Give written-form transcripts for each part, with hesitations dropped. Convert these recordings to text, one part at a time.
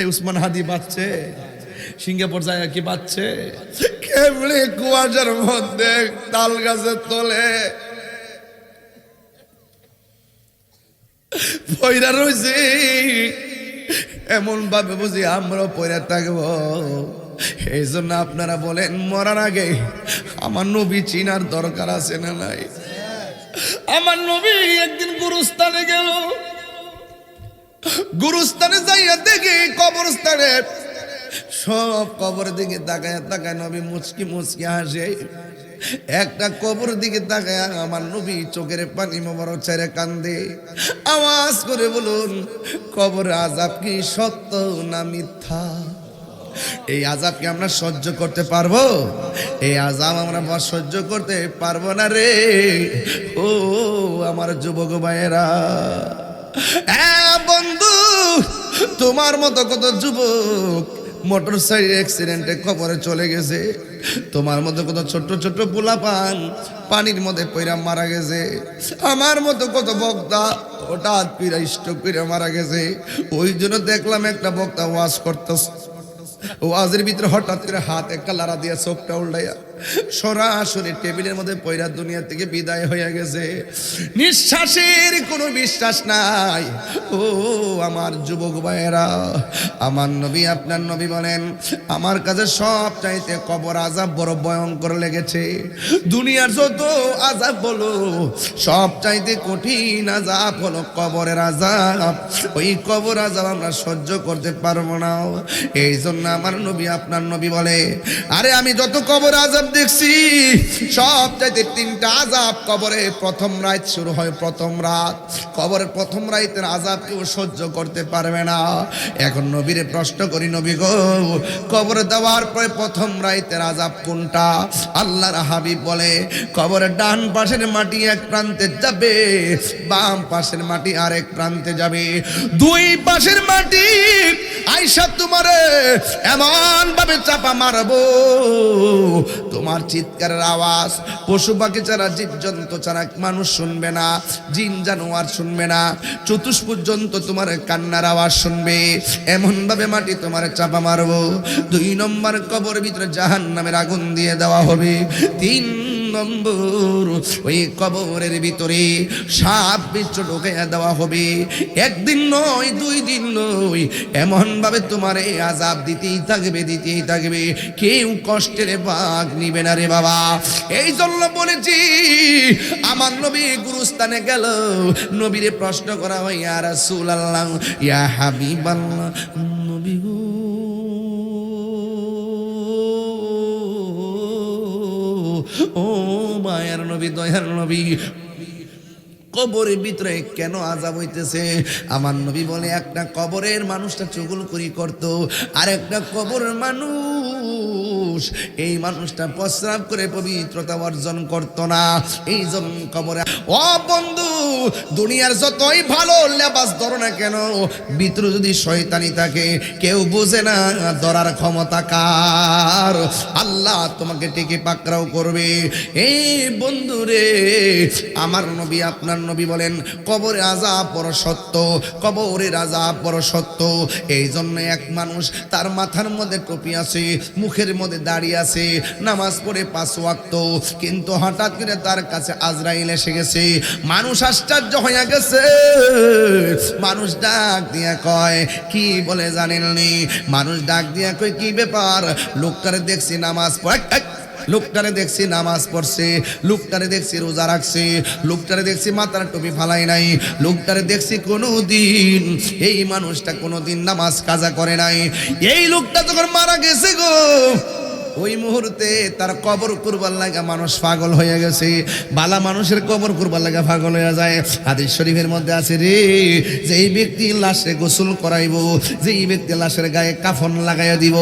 এই উসমান হাদি বাচ্চে সিঙ্গাপুর যায় কি বাচ্চে কেমনে কুয়াশার মধ্যে তাল গাছের তলে পয়রা রয়েছে, এমন ভাবে বুঝি আমরাও পয়রা থাকবো। এই জন্য আপনারা বলেন মরার আগে আমার নবী চিনার দরকার আছে না নাই? আমার নবী একদিন গুরুস্থানে গেল, গুরুস্থানে যাইয়া দেখি কবরস্থানে সব কবর দিকে তাকায় তাকায় নবী মুচকি মুচকি হাসে। একটা কবর দিকে তাকায় আমার নবী চোখের পানি মোবারক ছেড়ে কান্দে। আওয়াজ করে বলুন, কবর আযাব কি সত্য না মিথ্যা? এই আযাব কি আমরা সহ্য করতে পারবো? এই আযাব আমরা সহ্য করতে পারবো না রে। ও আমার যুবক ভাইয়েরা, বন্ধু, তোমার মতো কত যুবক মোটরসাইকেল অ্যাক্সিডেন্টে কবরে চলে গেছে। তোমার মতো কত ছোট্ট ছোট্ট পোলাপান পানির মধ্যে পইরা মারা গেছে। আমার মতো কত বক্তা হঠাৎ পিরা স্ট্রোক করে মারা গেছে। ওই জন্য দেখলাম একটা বক্তা ওয়াজ করতেছে, ওয়াজের ভিতরে হঠাৎ করে হাত একটা লাড়া দিয়া চোখটা উল্টাইয়া সরাসরি টেবিলের মধ্যে পয়রা দুনিয়া থেকে বিদায় হয়ে গেছে। নিঃশ্বাসের কোনো বিশ্বাস নাই। ও আমার যুবক ভাইয়েরা, আমার নবী আপনার নবী বলেন, আমার কাছে সব চাইতে কবর আযাব বড় ভয়ঙ্কর লেগেছে। দুনিয়ার যত আযাব বলো, সব চাইতে কঠিন আযাব হলো কবরের আযাব। ওই কবর আযাব আমরা সহ্য করতে পারবো না। এই জন্য আমার নবী আপনার নবী বলে, আরে আমি যত কবর আযাব দেখছি, সব চাইতে তিনটা আযাব কবরে প্রথম রাত শুরু হয়। প্রথম রাত, কবরের প্রথম রাতের আযাব কেউ সহ্য করতে পারবে না। এখন নবীরে প্রশ্ন করি, নবী গো, কবরে দেওয়ার পরে প্রথম রাতের আযাব কোনটা? আল্লাহর হাবিব বলে, কবরের ডান পাশের মাটি এক প্রান্তে যাবে, বাম পাশের মাটি আরেক প্রান্তে যাবে। দুই পাশের মাটি আইসা তোমারে এমন ভাবে চাপা মারবো, তোমার চিৎকারের আওয়াজ পশু পাখি ছাড়া, জীবজন্তু ছাড়া মানুষ শুনবে না, জিন জানোয়ার শুনবে না, চতুষ্পদ জন্তু তোমার কান্নার আওয়াজ শুনবে। এমন ভাবে মাটি তোমার চাপা মারবো। দুই নম্বর কবর ভিতরে জাহান্নামের আগুন দিয়ে দেওয়া হবে। তিন নম্বর, ওই কবরের ভিতরে সাপ বিচ্ছু ঢুকাইয়া দেওয়া হবে। একদিন নয়, দুই দিন নয়, এমন ভাবে তোমার এই আযাব দিতেই থাকবে, দিতেই থাকবে। কেউ কষ্টের ভাগ নিবে না রে বাবা। এই জন্য বলেছি, আমার নবী গুরুস্থানে গেল, নবীরে প্রশ্ন করা হয়, ইয়া রাসূলুল্লাহ, ইয়া হাবিবাল্লাহ, নবী গো, ও মায়ের নবী, দয়ার নবী, কবরের ভিতরে কেন আযাব হইতেছে? আমার নবী বলে, একটা কবরের মানুষটা চুগলখড়ি করত, আর একটা কবরের মানুষ, এই মানুষটা প্রস্রাব করে পবিত্রতা অর্জন করত না। এই জন্য কবরে, ও বন্ধু, দুনিয়ার যতই ভালো লেবাস ধরো না কেন, ভিতরে যদি শয়তানি থাকে, কেউ বোঝে না ধরার ক্ষমতা কার। আল্লাহ তোমাকে টেকে পাকড়াও করবে। এই বন্ধু রে, আমার নবী আপনার নবী বলেন, কবরে আযাব বড় সত্য, কবরের আযাব বড় সত্য। এই জন্য এক মানুষ, তার মাথার মধ্যে টুপি আছে, মুখের মধ্যে দাড়ি আছে, নামাজ পড়ে 5 ওয়াক্ত, কিন্তু হঠাৎ করে তার কাছে আজরাইল এসে গেছে। মানুষ আশ্চর্য হয়ে গেছে। মানুষ ডাক দিয়া কয়, কি বলে জানেননি? মানুষ ডাক দিয়া কয়, কি ব্যাপার? লোকটারে দেখছি নামাজ পড়ে, লোকটারে দেখছি নামাজ পড়ছে, লোকটারে দেখছি রোজা রাখছে, লোকটারে দেখছি মাথার টুপি ফালাই নাই, লোকটারে দেখছি কোনোদিন, এই মানুষটা কোনোদিন নামাজ কাজা করে নাই। এই লোকটা যখন মারা গেছে গো, ওই মুহূর্তে তার কবর করবার লাগা মানুষ পাগল হয়ে গেছে। বালা মানুষের কবর করবার লাগা পাগল হয়ে যায়। হাদিস শরীফের মধ্যে আছে রে, যে এই ব্যক্তি লাশে গোসল করাইবো, যে এই ব্যক্তি লাশের গায়ে কাফন লাগাইয়া দিব,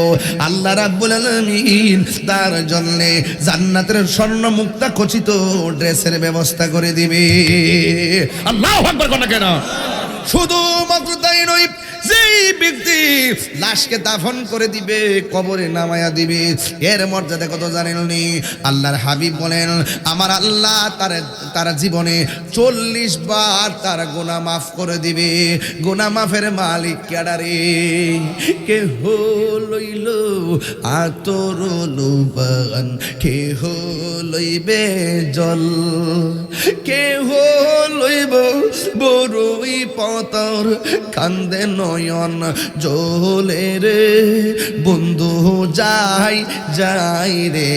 আল্লাহ রাব্বুল আলামিন তার জন্য জান্নাতের স্বর্ণ মুক্তা খচিত ড্রেসের ব্যবস্থা করে দিবে। আল্লাহু আকবার, কোন কেন? শুধু মাত্র তাই নয়, যেই ব্যক্তি লাশকে দাফন করে দিবে, কবরে নামায়া দিবে, এর মর্যাদা কত জানেননি? আল্লাহর হাবিব বলেন, আমার আল্লাহ তার জীবনে 40 বার তার গুনাহ মাফ করে দিবে। গুনাহ মাফের মালিক কেডারে? কে লইল আতর লোবান, কে লইবে জল, কে লইব বড়ই পতর, কান্দে নয়ন জলে রে বন্ধু, যাই যাই রে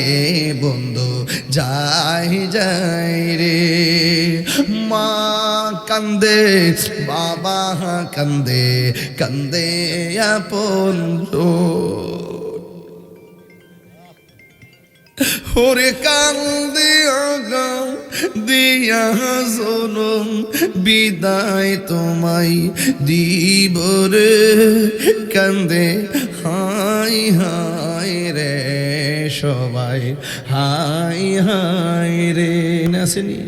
বন্ধু, যাই যাই রে। মা কান্দে, বাবা কান্দে, কান্দে আপন ওরে কান্দে আগাও দিয়া জনম, বিদায় তোমায় দিব রে, কান্দে হাই হাই রে সবাই, হাই হাই রে। আসেনি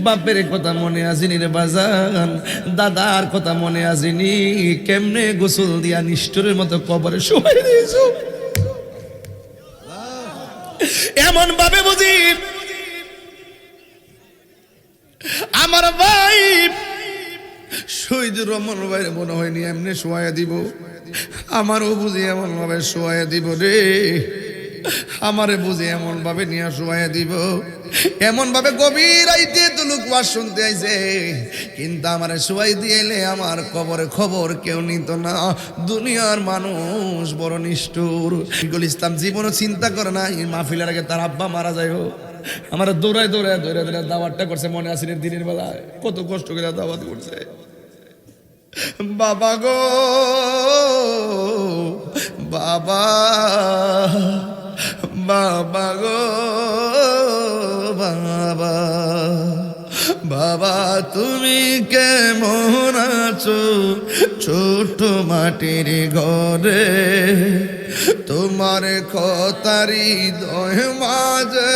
বাপের কথা মনে আসেনি রে বাজান, দাদার কথা মনে আসেনি? কেমনে গোসল দিয়া নিষ্ঠুরের মতো কবরে শোয়াই দিয়েছ, এমন ভাবে বুঝি আমার ভাই শহীদুর রহমান ভাই মনে হয়নি এমনি শোয়াইয়া দিব, আমারও বুঝি এমন ভাবে শোয়াইয়া দিব রে, আমারে বুঝি এমন ভাবে নিয়ে শোয়াইয়া দিব। এমন ভাবে গভীর রাইতে তো লোক ওয়াজ শুনতে আইছে, কিন্তু আমারে শোয়াই দিয়েলে আমার কবরে খবর কেউ নিত না। দুনিয়ার মানুষ বড় নিষ্ঠুর। শফিকুল ইসলাম জীবনও চিন্তা করে না এই মাহফিলের আগে তার আব্বা মারা যায়, আমার দৌড়ায় দৌড়ায় দৌড়ায় দৌড়ায় দাওয়াতটা করছে। মনে আছে দিনের বেলায় কত কষ্ট করে দাওয়াত করছে। বাবা গো বাবা, বাবা গো বাবা, বাবা তুমি কেমন আছো ছোট মাটির ঘরে, তোমার কথারি দয় মাঝে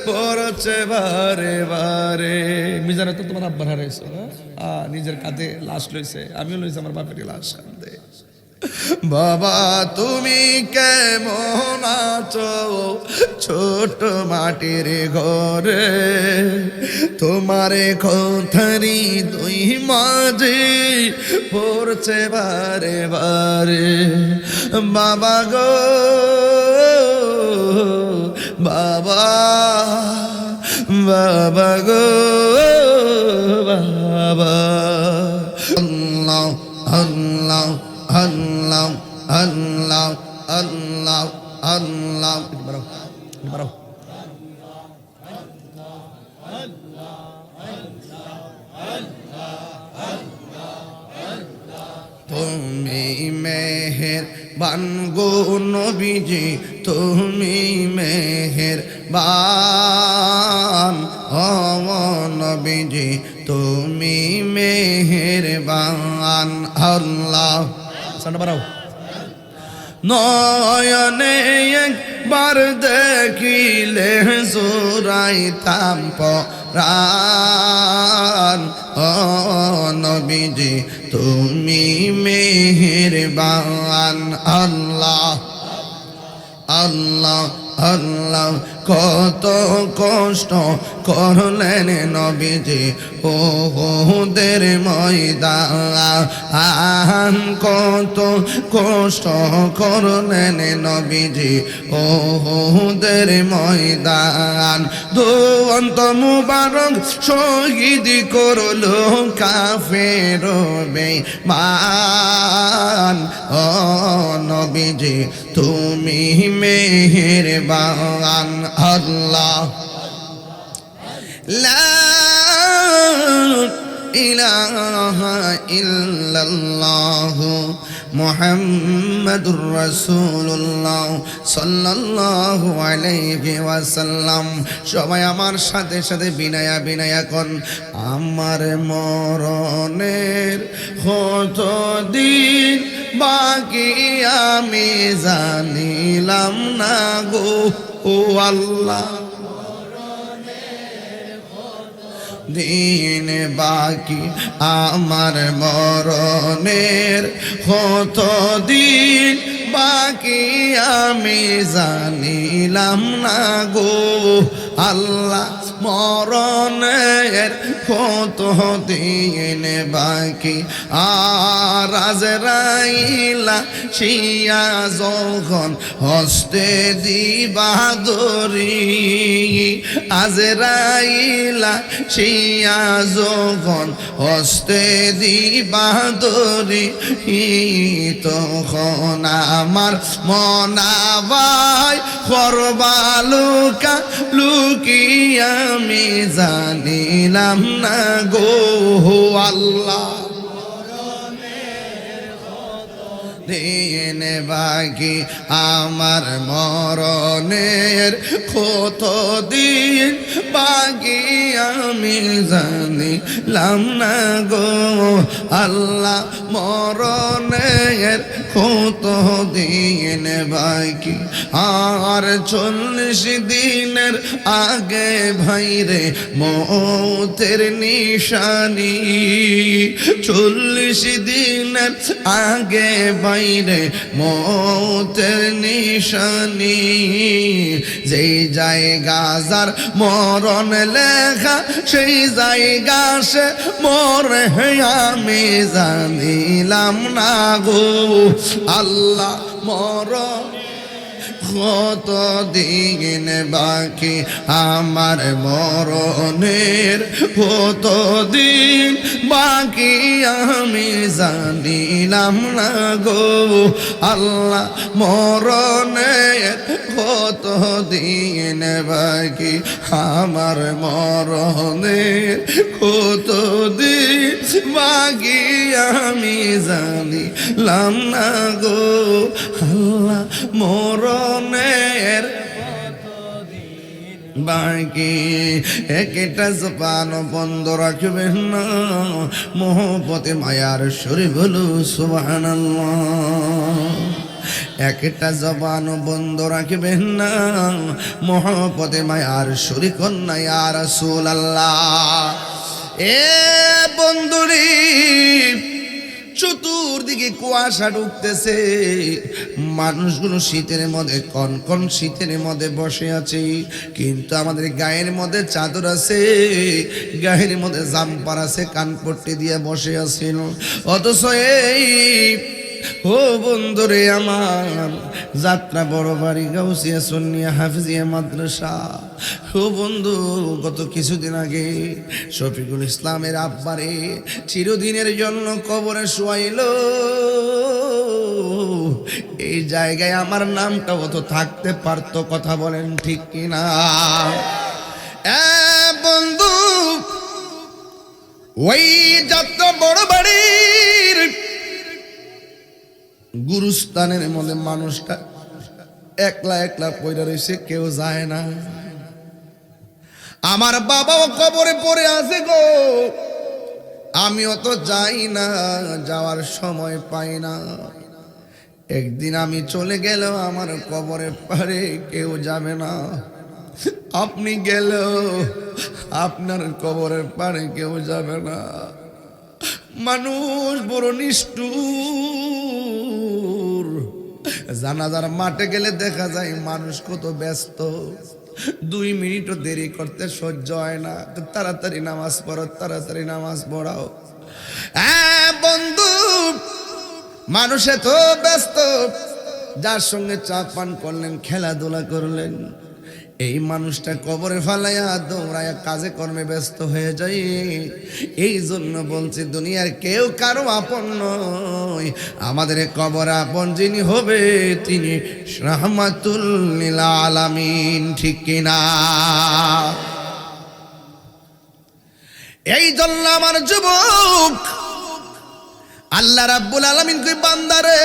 পড়ছে বারে বারে। মিজানে তো তোমার আব্বার হারাইছো না, নিজের কাঁধে লাশ লইছে, আমিও লইছি আমার বাপের লাশ কাঁদে। বাবা তুমি কেমন আছো ছোট মাটির ঘরে, তোমার কথারি দুই মাঝে পড়ছে বারে বারে। বাবা গো বাবা, বাবা গো বাবা। আল্লাহ আল্লাহ আল্লাহ আল্লাহ আল্লাহ আল্লাহ। তুমি মেহেরবান গো নবীজি, তুমি মেহেরবান ও নবীজি, তুমি মেহেরবান। আল্লাহ বাড়াও। নয়নে একবার দেখিলে জোড়াইতাম পরাণ ও নবীজি, তুমি মেহেরবান। আল্লাহ আল্লাহ আল্লাহ। কত কষ্ট করলেন নবীজি ওহুদের ময়দান, কত কষ্ট করলেন নবীজি ওহুদের ময়দান। দুঅন্ত মুবারক শহীদ করলো কাফের বেঈমান ও নবীজি, তুমি মেহেরবান। আল্লাহ লা ইলাহা ইল্লাল্লাহ মুহাম্মাদুর রাসূলুল্লাহ সাল্লাল্লাহু আলাইহি ওয়াসাল্লাম। সবাই আমার সাথে সাথে বিনায়া বিনায়া কোন, আমার মরণের কতদিন বাকি আমি জানিলাম না গো ও আল্লাহ। দিন বাকি আমার মরণের কত দিন বাকি আমি জানিলাম না গো আল্লাহ মরণের কত দিন বাকি আর আজরাইলা শিয়া যখন হস্তে দিবা দরি আজরাইলা শিয়া যখন হস্তে দিবা দরি তখন আমার মনাবাই করবালুকা লুকি আমি জানিলাম না গো আল্লাহ দিন বাকি আমার মরণের কত দিন বাকি আমি জানিলাম না গো আল্লাহ মরণের কত দিন বাকি আর 40 দিনের আগে ভাইরে মৌতের নিশানি 40 দিনের আগে বাইরে মৌতের নিশানি যেই জায়গা যার মরণ লেখা সেই জায়গা সে মরে আমি জানিলাম না গো আল্লাহ মরণ কত দিন বাকি আমার মরণের কত দিন বাকি আমি জানিলাম না গো আল্লাহ মরণের কত দিন বাকি আমার মরণের কত দিন বাকি আমি জানিলাম না গো আল্লাহ মরণের বাকি একটা জবান বন্ধ রাখবেন না মোহব্বতে মায়ার সুরে বলু সুবহানাল্লাহ একটা জবান বন্ধ রাখবেন না মোহব্বতে মায়ার সুরে কন্যা ইয়া রাসূলুল্লাহ এ বন্ধুরি চতুর্দিকে কুয়াশা ঢুকতেছে মানুষগুলো শীতের মধ্যে কনকন শীতের মধ্যে বসে আছে কিন্তু আমাদের গায়ের মধ্যে চাদর আছে গায়ের মধ্যে জাম্পার আছে কানপট্টি দিয়ে বসে আছেন অথচ এই ও বন্ধুরে আমার যাত্রা বড় বাড়ি গাউসিয়া সুন্নিয়া হাফিজিয়া মাদ্রাসা ও বন্ধু গত কিছুদিন আগে শফিকুল ইসলামের আব্বারে চিরদিনের জন্য কবরে শোয়াইল এই জায়গায় আমার নামটা অত থাকতে পারতো কথা বলেন ঠিক কিনা বন্ধু ওই যাত্রা বড় বাড়ির গুরুস্থানের মধ্যে মানুষটা একলা একলা পয়রা রয়েছে কেউ যায় না আমার বাবাও কবরে পড়ে আছে গো আমিও তো যাই না যাওয়ার সময় পাই না একদিন আমি চলে গেলেও আমার কবরের পারে কেউ যাবে না আপনি গেলেও আপনার কবরের পারে কেউ যাবে না মানুষ বড় নিষ্ঠুর জানাজার মাঠে গেলে দেখা যায় মানুষ কত ব্যস্ত 2 মিনিটও দেরি করতে সহ্য হয় না তো তাড়াতাড়ি নামাজ পড়ো তাড়াতাড়ি নামাজ পড়াও বন্ধু মানুষে তো ব্যস্ত যার সঙ্গে চা পান করলেন খেলাধুলা করলেন এই মানুষটা কবরে ফালাইয়া দৌড়াইয়া কাজে কর্মে ব্যস্ত হয়ে যায় এই জন্য বলছি দুনিয়ার কেউ কারো আপন নয় আমাদের কবর আপন যিনি হবে তিনি রাহমাতুল লিল আলামিন ঠিক কিনা এই জন্য আমার যুবক আল্লাহ রাব্বুল আলামিন কই বান্দারে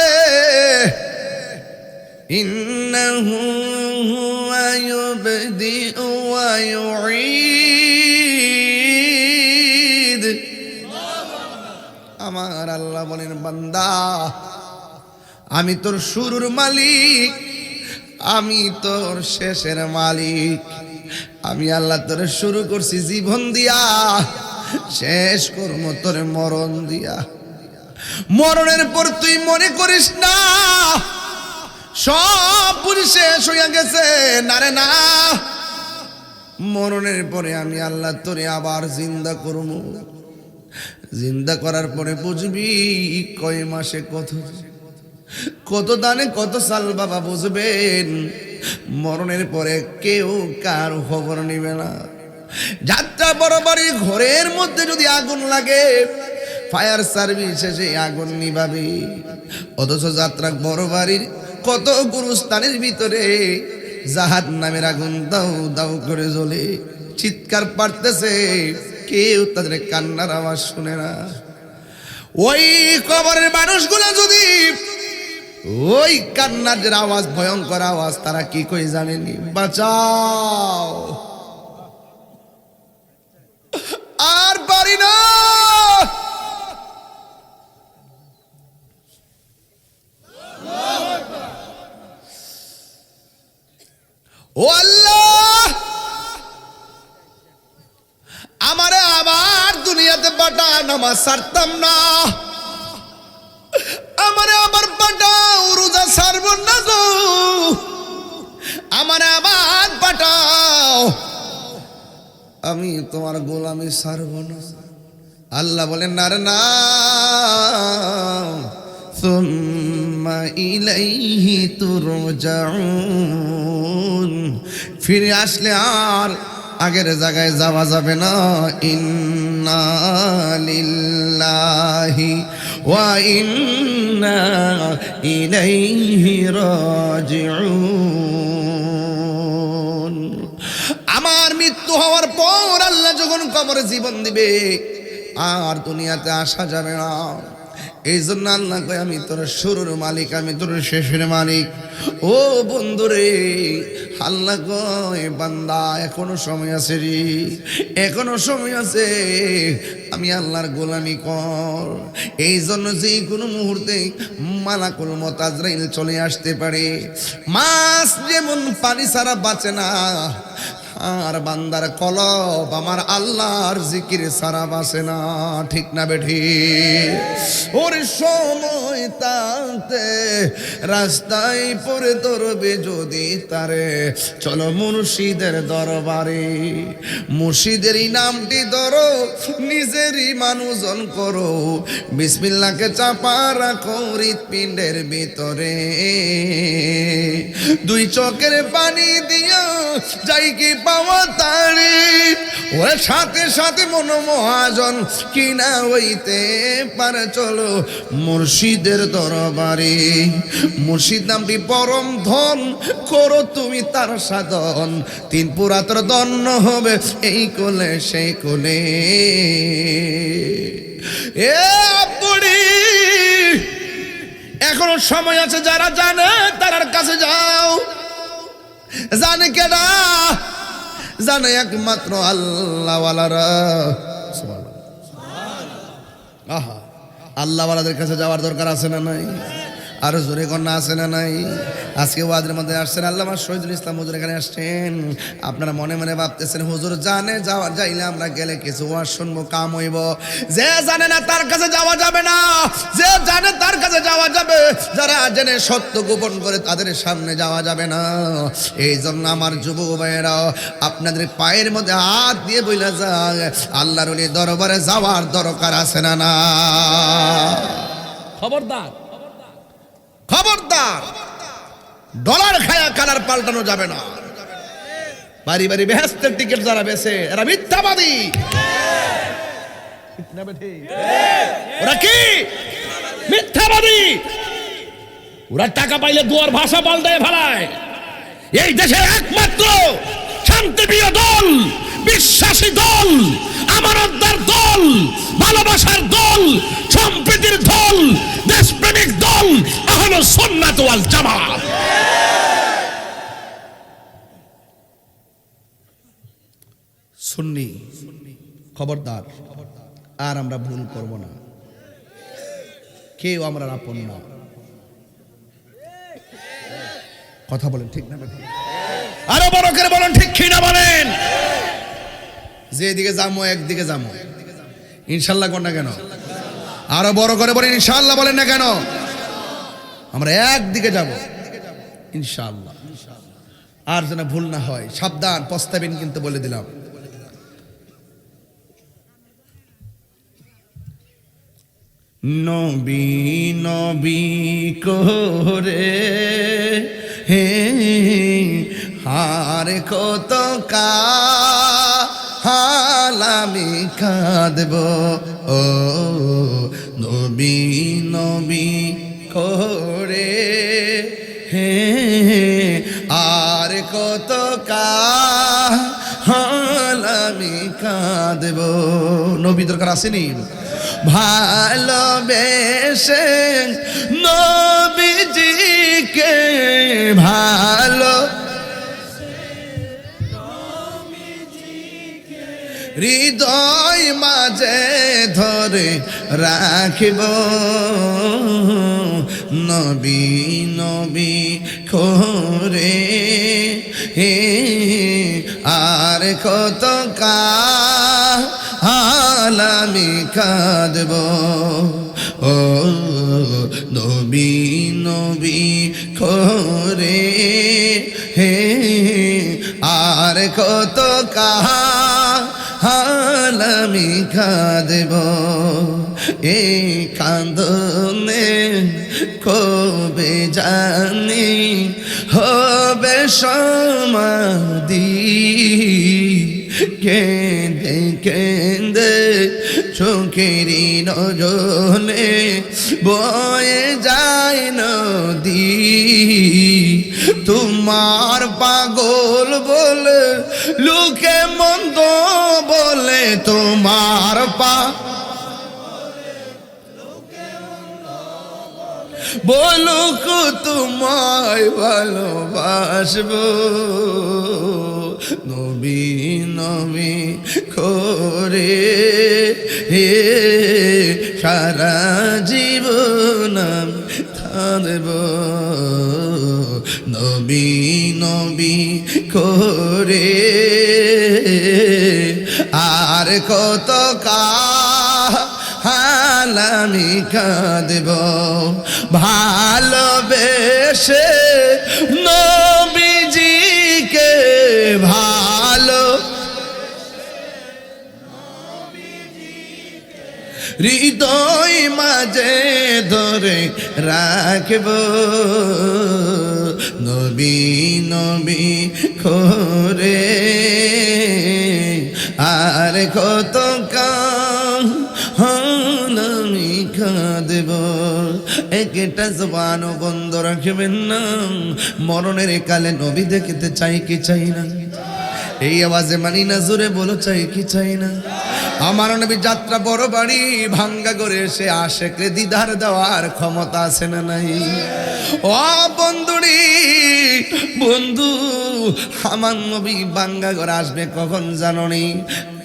ইন্নাহু হুয়া ইউবদিউ ওয়া ইউঈদ আমার আল্লাহ বলেন বান্দা আমি তোর শুরুর মালিক আমি তোর শেষের মালিক আমি আল্লাহ তোরে শুরু করছি জীবন দিয়া, শেষ করবো তোরে মরণ দিয়া। মরণের পর তুই মনে করিস না সব পুরি শেষ হইয়া গেছে, না রে না। মরণের পরে আমি আল্লাহ তোরে আবার জিন্দা করব। জিন্দা করার পরে বুঝবি কয় মাসে কত দানে কত সাল বাবা বুঝবেন। মরণের পরে কেউ কার খবর নিবে না। যাত্রা বরাবরই ঘরের মধ্যে যদি আগুন লাগে, ফায়ার সার্ভিস এসে আগুন নিভাবে, অথচ যাত্রা বড় বাড়ির কত গুরুস্থানের ভিতরে জাহান্নামের আগুন দাউ দাউ করে জ্বলে, চিৎকার পারতেছে, কেউ তাদের কান্নার আওয়াজ শুনে না। ওই কবরের মানুষগুলো যদি ওই কান্নার যে আওয়াজ, ভয়ঙ্কর আওয়াজ, তারা কি কই জানেনি? বাঁচাও, আর পারি না। ও আল্লাহ, আমারে আবার দুনিয়াতে পাঠান, আমার ছাড়তাম না। আমারে আবার পাঠাও, রোজা ছাড়ব না গো। আমারে আবার পাঠাও, আমি তোমার গোলামি ছাড়ব না। আল্লাহ বলেন না রে না, সুম্মা ইলাইহি তুরজাউন, ফিরে আসলে আর আগের জায়গায় যাওয়া যাবে না। ইন্না লিল্লাহি ওয়া ইন্না ইলাইহি রাজিউন। আমার মৃত্যু হওয়ার পর আল্লাহ যখন কবরে জীবন দিবে, আর দুনিয়াতে আসা যাবে না। এই জন্য আল্লাহ কয়, আমি তোর শুরুর মালিক, আমি তোর শেষের মালিক। ও বন্ধুরে, আল্লাহ কয়, বান্দা এখনো সময় আছে রে, এখনো সময় আছে, আমি আল্লাহর গোলামি কর। এই জন্য যে কোনো মুহূর্তে মালাকুল মউত আজরাইল চলে আসতে পারে। মাছ যেমন পানি ছাড়া বাঁচে না, আর বান্দার কলব আমার আল্লাহর জিকির ছাড়া বাঁচে না। ঠিক না বেঠি? ওর সময় তাতে রাস্তায় পড়ে ধরবে যদি তারে, চলো মুর্শিদের দরবারে। মুর্শিদেরই নামটি ধরো, নিজেরই মানুষজন করো, বিসমিল্লাহকে চাপা রাখো হৃৎপিণ্ডের ভিতরে। দুই চোখের পানি দিয়া যাই কি পাওয়া তারি, ওর সাথে সাথে মনোমহাজন কিনা হইতে পারে, চলো মুর্শিদের দরবারে। মুর্শিদ নামটি পরম ধন, করো তুমি তার সাধন, তিন পুরাতর দন্য হবে এই কোলে সেই কোলে। এ বুড়ি, এখনো সময় আছে, যারা জানে তার কাছে যাও। জানে কেনা? জানে একমাত্র আল্লাহওয়ালারা। আহা, আল্লাহওয়ালাদের কাছে যাওয়ার দরকার আছে না নাই? আরো জোরে কন্যা আছে না নাই? আজকে ওয়াজের মধ্যে আসছেন আল্লামা শহীদুল ইসলাম হুজুর এখানে আসছেন। আপনারা মনে মনে ভাবতেছেন, হুজুর জানে যাওয়া যাইলে আমরা গেলে কিছু ওয়াজ শুনবো, কাম হইব। যে জানে না তার কাছে যাওয়া যাবে না, যে জানে তার কাছে যাওয়া যাবে। যারা জেনে সত্য গোপন করে তাদের সামনে যাওয়া যাবে না। এই জন্য আমার যুবক ভাইয়েরা, আপনাদের পায়ের মধ্যে হাত দিয়ে বইলা যায়, আল্লাহর ওলি দরবারে যাওয়ার দরকার আছে না না? খবরদার, খবরদার, ডলার খায়া কালার পাল্টানো যাবে না। বাড়ি বাড়ি বেহেশতের টিকিট যারা বেছে, এরা মিথ্যাবাদী। ওরা কি মিথ্যাবাদী? ওরা টাকা পাইলে দুয়ার ভাষা পাল্টায় ফেলায়। এই দেশের একমাত্র শান্তিপ্রিয় দল, বিশ্বাসী দল, আমানতদার দল, ভালোবাসার দল, সম্প্রীতির দল, দেশপ্রেমিক দল আহলে সুন্নাত ওয়াল জামাত। সুন্নি, খবরদার, আর আমরা ভুল করব না। কেউ আমরা আপন না। কথা বলেন ঠিক না? আরো বড় করে বলেন ঠিক কি না বলেন? যে এদিকে যাবো একদিকে যাবো ইনশাল্লাহ কোন না কেন? আরো বড় করে বলেন ইনশাল্লাহ বলেন না কেন? আমরা একদিকে যাব ইনশাল্লাহ। আর যেন ভুল না হয়, সাবধান, পস্তাবেন কিন্তু বলে দিলাম। নবী নবী করে হে হার কত কাল আমি কাঁদব, ও নবী নবী করে হে আর কত কাল আমি কাঁদব। নবী দরকার আসেনি? ভালোবেসে নবীজিকে ভালো হৃদয় মাঝে ধরে রাখিব, নবী নবী করে হে আর কত কাল আমি কাঁদব, ও নবী নবী করে হে আর কত কাল আমি কাঁদব। এই কান্দনে কবে জানি হবে সমাধি, কেঁদে কেঁদে চোখেরই নজলে বয়ে যায় নদী, তোমার পাগল বলে লোকে মন্দ বলে, তোমার বলুক তোমায় ভালোবাসবো, নবী নবী করে হে সারা জীবন কাঁদব, নবী নবী করে আর কত কাল আমি কাঁদব। ভালোবেসে নবীজিকে ভালো হৃদয় মাঝে ধরে রাখব, নবী নবী করে আর কত কাল আমি কাঁদব। একটা জবানও বন্ধ রাখবেন না, মরণের কালে নবী দেখতে চাই কি চাই না? এই আওয়াজে মানি না, জোরে বলো চাই কি চাই না? আমার নবী যাত্রা বড় বাড়ি ভাঙ্গা করে সে আশেকরে দিদার দেওয়ার ক্ষমতা আছে না নাই? ও বন্ধুরি বন্ধু, আমার নবী ভাঙ্গা করে আসবে কখন জানো নি?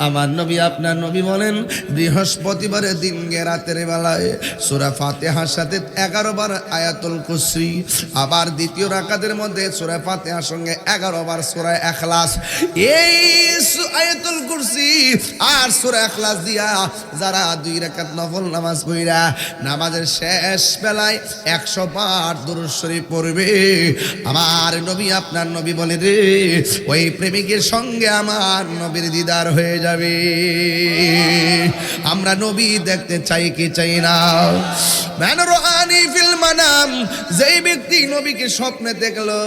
আমার নবী আপনার নবী বলেন বৃহস্পতিবারের দিন রাতের বেলায় সূরা ফাতিহার সাথে 11 বার আয়াতুল কুরসি, আবার দ্বিতীয় রাকাতের মধ্যে সূরা ফাতিহার সঙ্গে 11 বার সূরা ইখলাস। এই আয়াতুল কুরসি আর সূরা ইখলাস দিয়া যারা 2 রাকাত নফল নামাজ পড়া নামাজের শেষ বেলায় 100 বার দুরূদ শরীফ পড়বে, আমার নবী আপনার নবী বলে রে ওই প্রেমিকের সঙ্গে আমার নবীর দিদার হয়ে যাবে। আমরা নবী দেখতে চাই কি চাই না? মান রাআনি ফিল মানাম, যেই ব্যক্তি নবীকে স্বপ্নে দেখলো,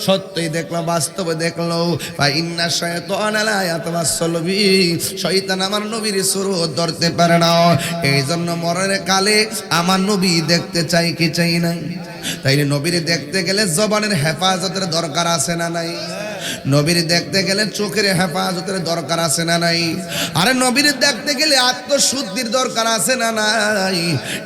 সত্যই দেখলো, বাস্তবে দেখলো, ফা ইন্না শাইতানা লা ইয়াতাওয়াসসালু বি, শয়তান আমার নবীর সুরত ধরতে পারে না। এই জন্য মরণের কালে আমার নবী দেখতে চাই কি চাই না? তাইলে নবীর দেখতে গেলে জবানের হেফাজতের দরকার আছে না নাই? নবীর দেখতে গেলে চোখের হেফাজতের দরকার আছে না নাই? আরে নবীর দেখতে গেলে আত্মশুদ্ধির দরকার আছে না নাই?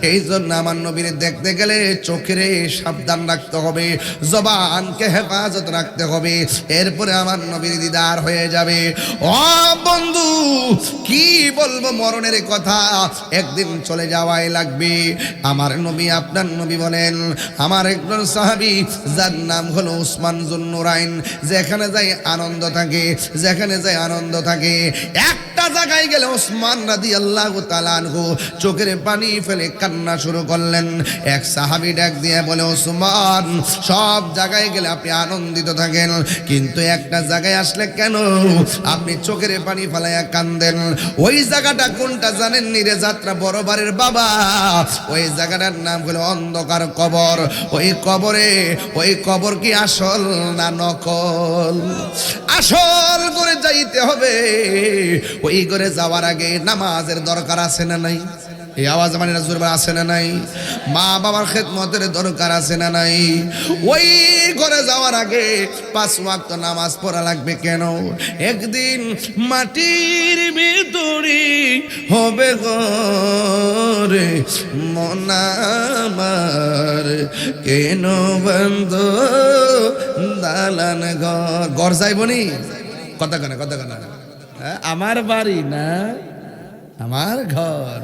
এই জন্য আমার নবীর দেখতে গেলে চোখের সাবধান রাখতে হবে, জবানকে হেফাজত রাখতে হবে, এরপরে আমার নবীর দিদার হয়ে যাবে। ও বন্ধু কি বলবো, মরণের কথা একদিন চলে যাওয়াই লাগবে। আমার নবী আপনার নবী বলেন, আমার একজন সাহাবী যার নাম হলো উসমান যুন নুরাইন, যেখানে যেখানে যাই আনন্দ থাকে, যেখানে যাই আনন্দ থাকে। একটা জায়গায় গেলে ওসমান রাদিয়াল্লাহু তাআলা আনহু চোখের পানি ফেলে কান্না শুরু করলেন। এক সাহাবী ডাক দিয়ে বলে, ওসমান, সব জায়গায় গেলে আপনি আনন্দিত থাকেন, কিন্তু একটা জায়গায় আসলে কেন আপনি চোখের পানি ফেলাইয়া কান্দেন? ওই জায়গাটা কোনটা জানেন নি রে যাত্রা বড়বারের বাবা? ওই জায়গাটার নাম হলো অন্ধকার কবর। ওই কবর কি আসল না নকল? আসল করে যাইতে হবে। ওই করে যাওয়ার আগে নামাজের দরকার আছে না নাই? এই আওয়াজ মানে জোরবার আছে না নাই? মা বাবার খেদমতের দরকার আছে না নাই? ওই ঘরে যাওয়ার আগে 5 ওয়াক্ত নামাজ পড়া লাগবে কেন? একদিন মাটির ভিতরে হবে ঘরে মন আমার, কেন বন্ধ দালান ঘর যাইবনি? কথা কানা আমার বাড়ি না আমার ঘর,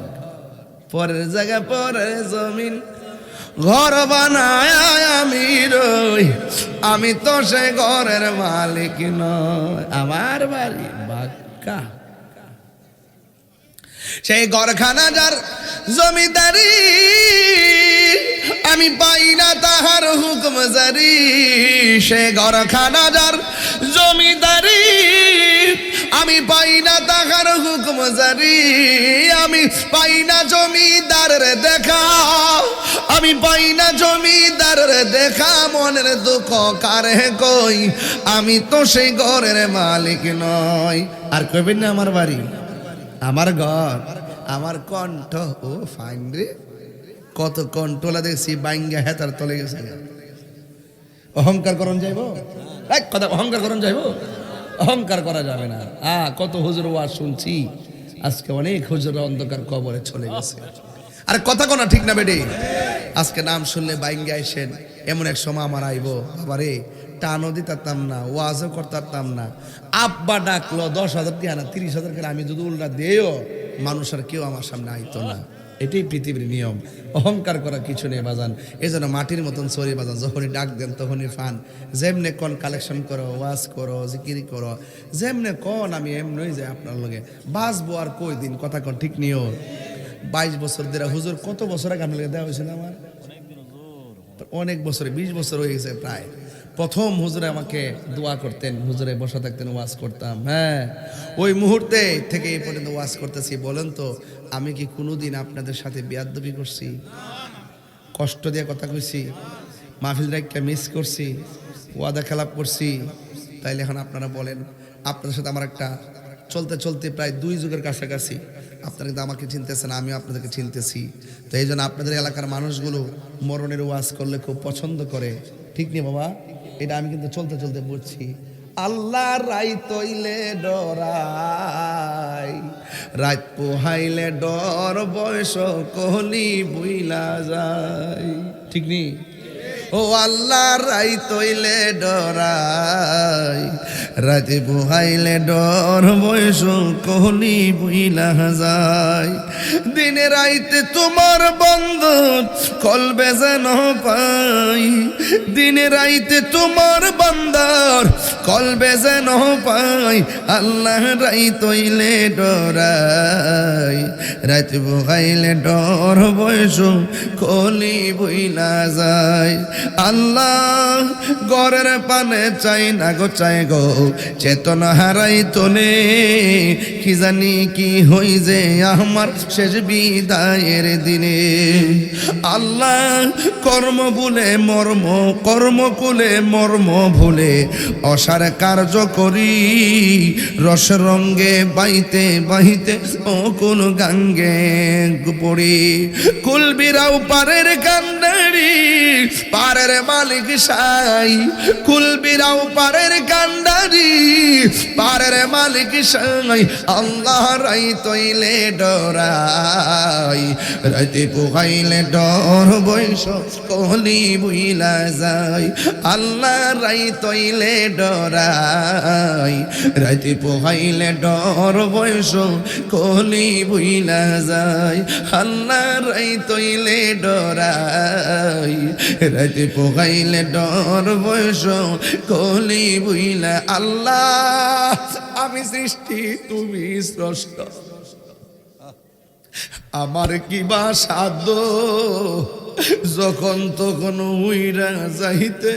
পরের জায়গা পরের জমিন, ঘর বানায় আমি রই, আমি তো সে ঘরের মালিক নয়। আমার বাড়ি বাক্কা, সেই ঘরখানা যার জমিদারি, আমি পাই না তাহার হুকুম জারি। সে ঘরখানা যার জমিদারি, আমি পাই না তাহার হুকুম জারি। আমি পাই না জমিদারের দেখা, আমি পাই না জমিদারের দেখা। মনের দুঃখ কারে কই, আমি তো সেই ঘরের মালিক নয়। আর কইবেন না আমার বাড়ি আমার ঘর আমার কণ্ঠ। ও ফাইন রে, কত কণ্ঠলা দেখছি বাইঙ্গা হেতার তলে গেছে। অহংকার করন যাইব? কথা অহংকার করন যাইব? অহংকার করা যাবে না। কত হুজুর ওয়াজ শুনছি, আজকে অনেক হুজুর অন্ধকার কবরে চলে গেছে। আর কথা কোনা ঠিক না বেডে? আজকে নাম শুনলে বাইঙ্গা আইসেন, এমন এক সময় আমার আইব, বাবারে টানও দিতাম না, ওয়াজও করতাম না। আব্বা ডাকলো 10,000 দিয়ে না 30,000 করে, আমি যদি উল্টা দিয়েও মানুষ আর কেউ আমার সামনে আইতো না। এটাই পৃথিবীর নিয়ম। অহংকার করা কিছু নেই বাজান। এই জন্য মাটির মতন চরি বাজান, যখনই ডাক দেন তখনই ফান। যেমনে কন কালেকশন করো, ওয়াজ করো, জিকিরি করো, যেমনে কন আমি এমনই যাই আপনার লগে বাঁচবো। আর কই দিন কথা কন ঠিক নিও। 22 বছর ধরে হুজুর, কত বছর আগে আপনার দেওয়া হয়েছিল? আমার অনেক বছরে, 20 বছর হয়ে গেছে প্রায়। প্রথম হুজুরে আমাকে দোয়া করতেন, হুজুরে বসা থাকতেন, ওয়াজ করতাম। হ্যাঁ, ওই মুহূর্তে থেকে এই পর্যন্ত ওয়াজ করতেছি। বলেন তো, আমি কি কোনোদিন আপনাদের সাথে বেয়াদবি করছি? কষ্ট দিয়ে কথা কইছি? মাহফিল রাইখা মিস করছি? ওয়াদা খেলাপ করছি? তাইলে এখন আপনারা বলেন, আপনাদের সাথে আমার একটা চলতে চলতে প্রায় 2 যুগের কাছাকাছি। আপনারা কিন্তু আমাকে চিনতেছেন, আমিও আপনাদেরকে চিনতেছি। তো এই জন্য আপনাদের এলাকার মানুষগুলো মরণের ওয়াজ করলে খুব পছন্দ করে, ঠিক নেই বাবা? এটা আমি কিন্তু চলতে চলতে বলছি। আল্লাহ রাই তৈলে ডরাই, রাত পোহাইলে ডর, বয়স কহলি বুইলা যায়, ঠিক নেই? ও আল্লাহ রাই তৈলে ডরাই, রাতে পোহাইলে ডর, বয়স কহলি বুইলা যায়। দিনে রাইতে তোমার বন্ধন কলবে যেন পাই, দিনে রাইতে তোমার বান্দার কলবে যেন পাই। আল্লাহ রাই তৈলে ডরাই, রাতে পোহাইলে ডর, বয়স কহলি বুইলা যায়। আল্লাহ গরের পানে চাই না গো, চাই গো চেতনা হারাই তোলে, কি জানি কি হই যে আমার শেষ বিদায়ের দিনে। আল্লাহ কর্ম ভুলে মর্ম, কর্ম কুলে মর্ম ভুলে অসার কার্য করি, রস রঙ্গে বাইতে বাইতে ও কোন গাঙ্গে পড়ি। কুলবিরাও পারের কান্ডারি, পারের মালিক সাই, কুলবিরাও পারের কান্ডারি, পারের মালিক সাই। আল্লাহ রাই তৈলে ডরাই, রাতে পোহাইলে ডর, বয়স কহলি বুইলা যায়। আল্লাহ রাই তৈলে ডরাই, রাতে পোহাইলে ডর, বয়স কহলি বুইলা যায়। আল্লাহ রাই তৈলে ডরাই, রাতে রাইতে পোকাইলে ডর বয়স কলি বুইলা আল্লাহ আমি সৃষ্টি তুমি স্রষ্টা আমার কি বা সাধ্য যখন তখন উইরা যাইতে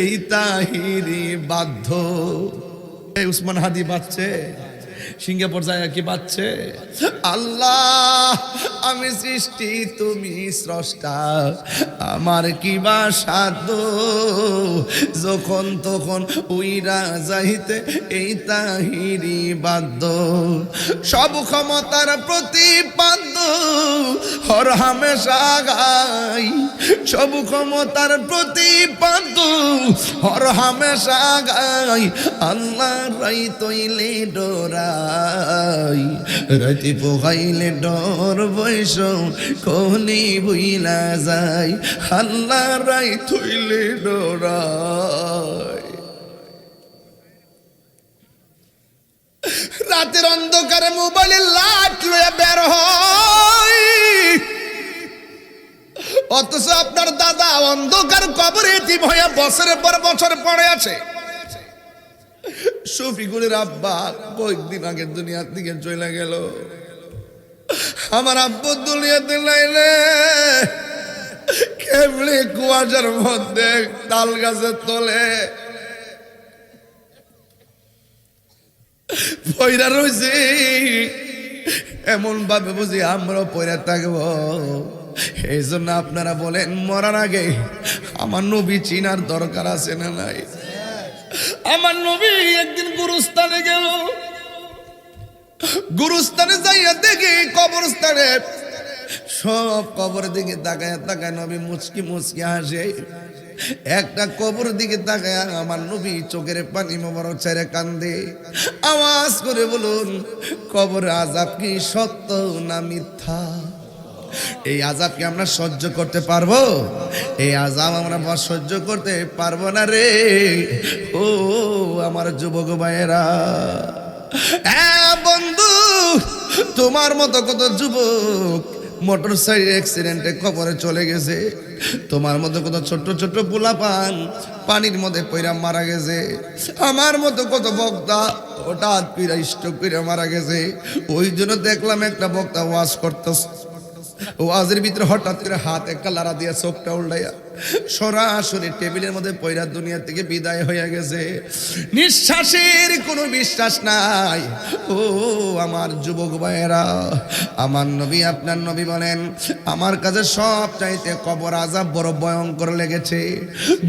এই তাহিরি বাধ্য। এই উসমান হাদি বাচ্চে সিঙ্গাপুর যায় কি বাচ্চে আল্লাহ আমি সৃষ্টি তুমি স্রষ্টা আমার কি বা সাধ্য যখন তখন উইরা যাইতে এই তাহিরি বাধ্য। সব ক্ষমতার প্রতিপাদ্য হর হামেশা গাই সব ক্ষমতার প্রতিপাদ্য হর হামেশা গাই আল্লাহ রাই তৈলে ডোরা রাতে পোহাইলে ডর বয়স কলি বুইলা যায় আল্লাহ রাই থইলে ডরাই। রাতের অন্ধকারে মোবাইলে লাইট লইয়া বের হয় অথচ আপনার দাদা অন্ধকার কবরে এতিম হইয়া বছরের পর বছর পড়ে আছে। শফিকুলের আব্বা কয়েকদিন আগে দুনিয়ার দিকে চলে গেল। আমার আব্বু দুনিয়াতে লাইলে কেমনে কুয়াশার মধ্যে তাল গাছের তলে পয়রা রয়েছে এমন ভাবে বুঝি আমরা পয়রা থাকবো। এই জন্য আপনারা বলেন মরার আগে আমার নবী চিনার দরকার আছে না নাই? আমার নবী একদিন গুরুস্থানে গেল, গুরুস্থানে যাইয়া দেখি কবরস্থানে সব কবর দিকে তাকায় তাকায় নবী মুচকি মুচকি হাসে। একটা কবর দিকে তাকায় আমার নবী চোখের পানি মোবারক ছেড়ে কান্দে। আওয়াজ করে বলুন কবর আযাব কি সত্য না মিথ্যা? এই আযাবকে আমরা সহ্য করতে পারবো? এই আযাব আমরা সহ্য করতে পারবো না রে ও আমার যুবক ভাইয়েরা। হ্যাঁ বন্ধু, তোমার মতো কত যুবক মোটর সাইকেল অ্যাক্সিডেন্টে কবরে চলে গেছে। তোমার মতো কত ছোট্ট ছোট্ট পোলাপান পানির মধ্যে পইরা মারা গেছে। আমার মতো কত বক্তা হঠাৎ পীড়া স্ট্রোক করে মারা গেছে। ওই জন্য দেখলাম একটা বক্তা ওয়াজ করতেছে, ওয়াজের ভিতরে হঠাৎ করে হাত একটা লাড়া দিয়া চোখটা উল্টাইয়া সরাসরি টেবিলের মধ্যে পয়রা দুনিয়া থেকে বিদায় হয়ে গেছে। নিঃশ্বাসের কোনো বিশ্বাস নাই। ও আমার যুবক ভাইয়েরা, আমার নবী আপনার নবী বলেন আমার কাছে সব চাইতে কবর আযাব বড় ভয়ঙ্কর লেগেছে।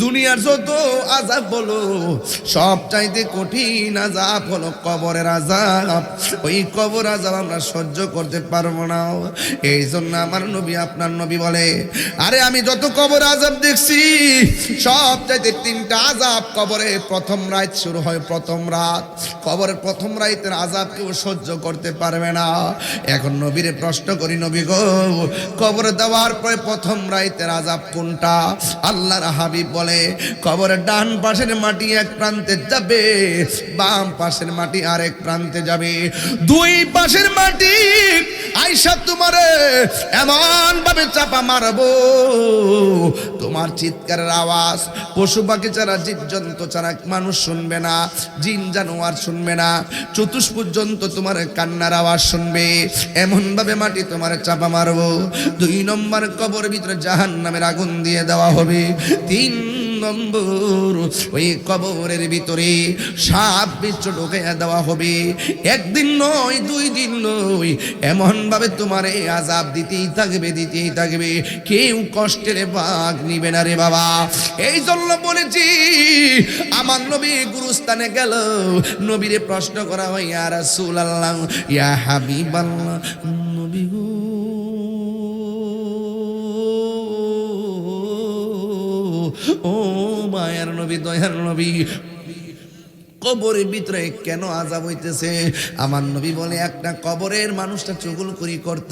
দুনিয়ার যত আযাব বলো সব চাইতে কঠিন আযাব হলো কবরের আযাব। ওই কবর আযাব আমরা সহ্য করতে পারবো না। এই জন্য আমার নবী আপনার নবী বলে আরে আমি যত কবর আযাব দেখছি সব চাইতে তিনটা আযাব কবরে প্রথম রাত শুরু হয়। প্রথম রাত কবরের প্রথম রাতের আযাব কেউ সহ্য করতে পারবে না। এখন নবীরে প্রশ্ন করি নবী গো কবরে দেওয়ার পরে প্রথম রাতের আযাব কোনটা? আল্লাহর হাবিব বলে কবরের ডান পাশের মাটি এক প্রান্তে যাবে, বাম পাশের মাটি আরেক প্রান্তে যাবে। দুই পাশের মাটি আইসা তোমারে এমন ভাবে চাপা মারবো তোমার চিৎকারের আওয়াজ পশু পাখি ছাড়া জীবজন্তু ছাড়া মানুষ শুনবে না, জিন জানোয়ার শুনবে না, চতুষ্পুর জন্তু তোমার কান্নার আওয়াজ শুনবে। এমন ভাবে মাটি তোমার চাপা মারবো। দুই নম্বর কবরের ভিতরে জাহান্নামের আগুন দিয়ে দেওয়া হবে। তিন নম্বর ওই কবরের ভিতরে সাপ বিচ্ছু ঢুকাইয়া দেওয়া হবে। একদিন নয় দুই দিন নয়, এমন ভাবে তোমার এই আযাব দিতেই থাকবে দিতেই থাকবে, কেউ কষ্টের ভাগ নিবে না রে বাবা। এই জন্য বলেছি আমার নবী গুরুস্থানে গেল, নবীরে প্রশ্ন করা হয় ইয়া রাসূলুল্লাহ ইয়া হাবিবাল্লাহ, নবী গো ও মায়ার নবী দয়ার নবী কবরের ভিতরে কেন আযাব হইতেছে? আমার নবী বলে একটা কবরের মানুষটা চুগলখড়ি করত,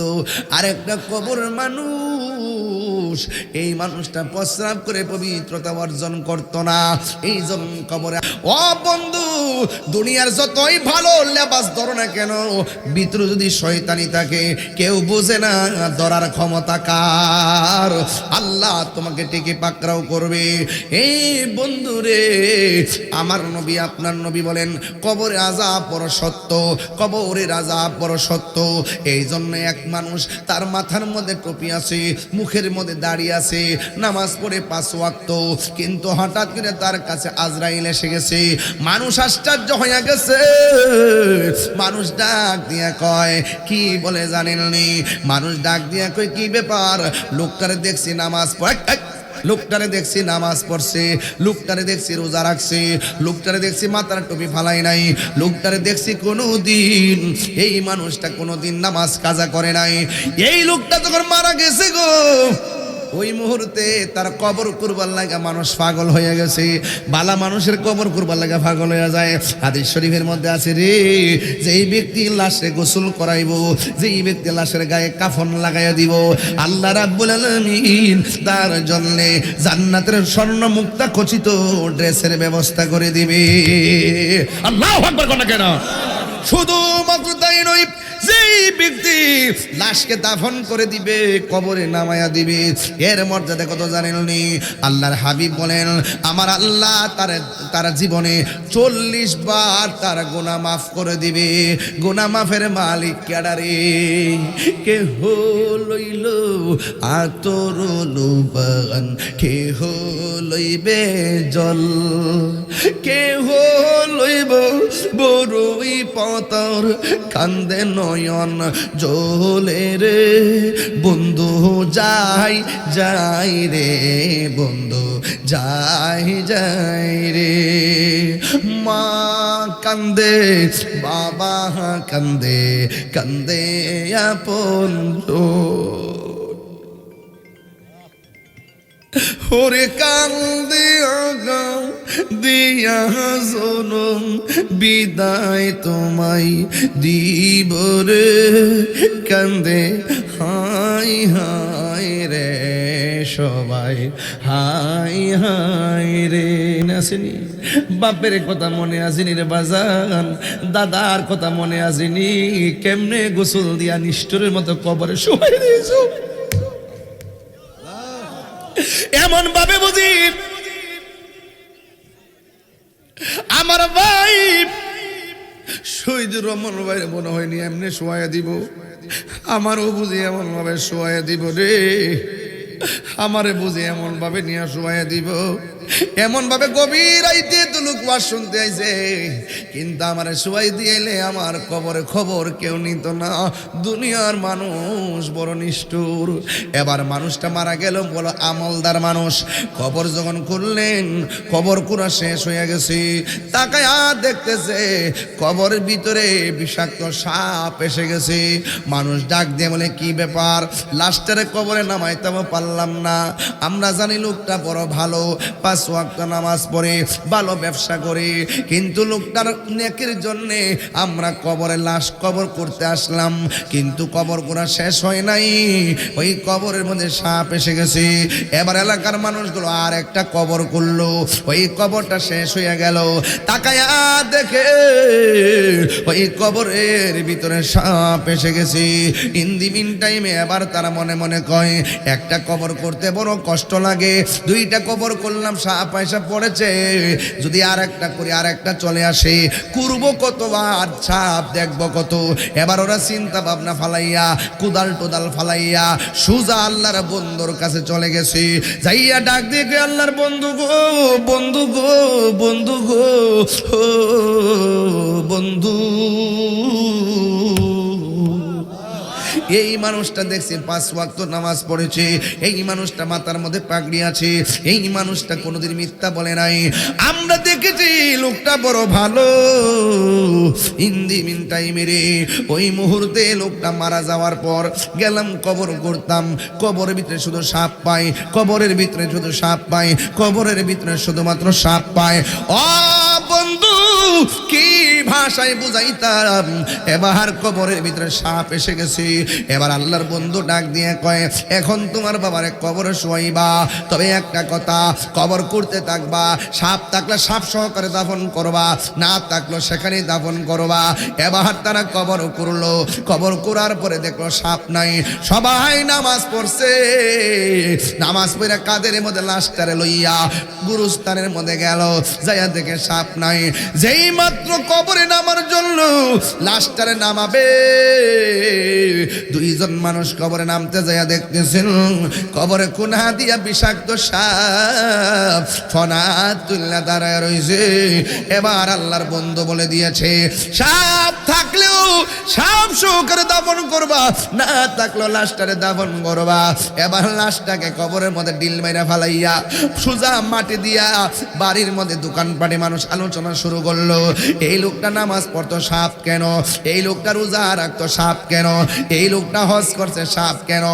আর একটা কবরের মানুষ পুরুষ, এই মানুষটা প্রস্রাব করে পবিত্রতা অর্জন করত না, এই জন্য কবরে। ও বন্ধু, দুনিয়ার যতই ভালো লেবাস ধরো না কেন, ভিতরে যদি শয়তানি থাকে কেউ বোঝে না ধরার ক্ষমতা কার। আল্লাহ তোমাকে টিকে পাকড়াও করবে। এই বন্ধু রে, আমার নবী আপনার নবী বলেন কবরে আযাব বড় সত্য, কবরের আযাব বড় সত্য। এই জন্য এক মানুষ তার মাথার মধ্যে টুপি আছে, মুখের মধ্যে দাড়ি আছে, নামাজ পড়ে 5 ওয়াক্ত, কিন্তু হঠাৎ করে তার কাছে আজরাইল এসে গেছে। মানুষ আশ্চর্য হয়ে গেছে। মানুষ ডাক দিয়া কয়, কি বলে জানেননি? মানুষ ডাক দিয়া কয়, কি ব্যাপার? লোকটারে দেখছি নামাজ পড়ে, লোকটারে দেখছি নামাজ পড়ছে, লোকটারে দেখছি রোজা রাখছে, লোকটারে দেখছি মাথার টুপি ফালাই নাই, লোকটারে দেখছি কোনোদিন, এই মানুষটা কোনোদিন নামাজ কাজা করে নাই। এই লোকটা যখন মারা গেছে গো, ওই মুহূর্তে তার কবর করবার লাগা মানুষ পাগল হয়ে গেছে। বালা মানুষের কবর করবার লাগা পাগল হয়ে যায়। হাদিস শরীফের মধ্যে আছে রে, যে এই ব্যক্তি লাশে গোসল করাইব, যে এই ব্যক্তি লাশের গায়ে কাফন লাগাইয়া দিব, আল্লাহ রাব্বুল আলামিন তার জন্য জান্নাতের স্বর্ণ মুক্তা খচিত ড্রেসের ব্যবস্থা করে দিবে। আল্লাহু আকবার কোন কেন? শুধু মাত্র তাই নয়, যেই ব্যক্তি লাশকে দাফন করে দিবে, কবরে নামায়া দিবে, এর মর্যাদা কত জানেননি? আল্লাহর হাবিব বলেন, আমার আল্লাহ তার জীবনে 40 বার তার গুনাহ মাফ করে দিবে। গুনাহ মাফের মালিক কেডারে? কেহ লইল আতর লুবান, কেহ লইবে জল, কেহ লইব বড়ই পতর, কান্দে নয়ন জলে রে বন্ধু, যাই যাই রে বন্ধু, যাই যাই রে। মা কান্দে, বাবা কান্দে, কান্দে আপন ওরে কান্দে আগাও দিয়া জনম, বিদায় তোমায় দিব রে, কান্দে হাই হাই রে সবাই, হাই হাই রে। আসেনি বাপের কথা মনে আসেনি রে বাজান, দাদার কথা মনে আসেনি? কেমনে গোসল দিয়া নিষ্ঠুরের মতো কবরে শোয়াই দিয়েছ, এমন ভাবে বুঝি আমার ভাই শহীদুর রহমান ভাই মনে হয়নি এমনি শোয়া দিব, আমারও বুঝি এমন ভাবে শোয়া দিব রে, আমারে বুঝি এমন ভাবে নিয়ে শোয়া দিব। এমন ভাবে গভীর রাইতে তো লোক ওয়াজ শুনতে আইছে, কিন্তু আমারে শোয়াই দিয়েলে আমার কবরে খবর কেউ নিত না। দুনিয়ার মানুষ বড় নিষ্ঠুর। এবার মানুষটা মারা গেল, বলো আমলদার মানুষ। কবর যখন খুললেন, কবর কুড়া শেষ হয়ে গেছে, তাকায়া দেখতেছে কবরের ভিতরে বিষাক্ত সাপ এসে গেছে। মানুষ ডাক দিয়ে বলে, কি ব্যাপার? লাস্টারে কবরে নামাইতে পারলাম না। আমরা জানি লোকটা বড় ভালো, 5 ওয়াক্ত নামাজ পড়ে, ভালো ব্যবসা করে, কিন্তু লোকটার নেকির জন্যে আমরা কবরে লাশ কবর করতে আসলাম, কিন্তু কবর করা শেষ হয় নাই, ওই কবরের মধ্যে সাপ এসে গেছে। এবার এলাকার মানুষগুলো আর একটা কবর করলো, ওই কবরটা শেষ হয়ে গেল। তাকায়া দেখে ওই কবরের ভিতরে সাপ এসে গেছে। ইন দি মিন টাইমে এবার তারা মনে মনে কয়, একটা কবর করতে বড় কষ্ট লাগে, 2টা কবর করলাম, সাপ পয়সা পড়েছে, যদি আর একটা করি আর একটা চলে আসে, করবো কত আর সাপ দেখবো কত। এবার ওরা চিন্তা ভাবনা ফালাইয়া, কুদাল টুদাল ফালাইয়া সুজা আল্লাহর বন্ধুর কাছে চলে গেছে। যাইয়া ডাক দিয়ে, আল্লাহর বন্ধু গো, বন্ধু গো, বন্ধু গো, ও বন্ধু, এই মানুষটা দেখছি 5 ওয়াক্ত নামাজ পড়েছে, এই মানুষটা মাথার মধ্যে পাগড়ি আছে, এই মানুষটা কোনোদিন মিথ্যা বলে নাই, আমরা দেখেছি লোকটা বড় ভালো। ইন্দি মিন টাইমে রে, ওই মুহূর্তে লোকটা মারা যাওয়ার পর গেলাম কবর করতাম, কবরের ভিতরে শুধু সাপ পাই, কবরের ভিতরে শুধু সাপ পাই, কবরের ভিতরে শুধুমাত্র সাপ পায়। ও বন্ধু, কি ভাষায় বুঝাইতাম। এবার কবরের ভিতরে সাপ এসে গেছে। এবার আল্লাহর বন্ধু ডাক দিয়ে কয়, এখন তোমার বাবারে কবরে শোয়াইবা, তবে একটা কথা, কবর করতে থাকবা, সাপ থাকলে সাপ সহকারে দাফন করবা, না থাকলো সেখানেই দাফন করবা। এবার তারা কবর করলো, কবর করার পরে দেখলো সাপ নাই। সবাই নামাজ পড়ছে, নামাজ পড়ে কাদের মধ্যে লাশটারে লইয়া গুরুস্থানের মধ্যে গেল, যাইয়া দেখে সাপ নাই। যেই মাত্র কবরে নামার জন্য লাশটারে নামাবে, দুইজন মানুষ কবরে নামতে যাইয়া দেখতেছেন কবরে কোনা দিয়া বিষাক্ত সাপ ফনা তুল্লা দাঁড়ায় রয়েছে। এবার আল্লাহর বন্ধু বলে দিয়েছে, সাপ থাকলেও সাপ সহকারে দাফন করবা, না থাকলেও লাশটারে দাফন করবা। এবার লাশটাকে কবরের মধ্যে ডিল মাইরা ফালাইয়া সোজা মাটি দিয়া বাড়ির মধ্যে দোকানপাটে মানুষ আলোচনা শুরু করলো, এই লোকটা নামাজ পড়তো সাপ কেন, এই লোকটা রোজা রাখতো সাপ কেন, এই লোকটা হজ করছে সাপ কেন,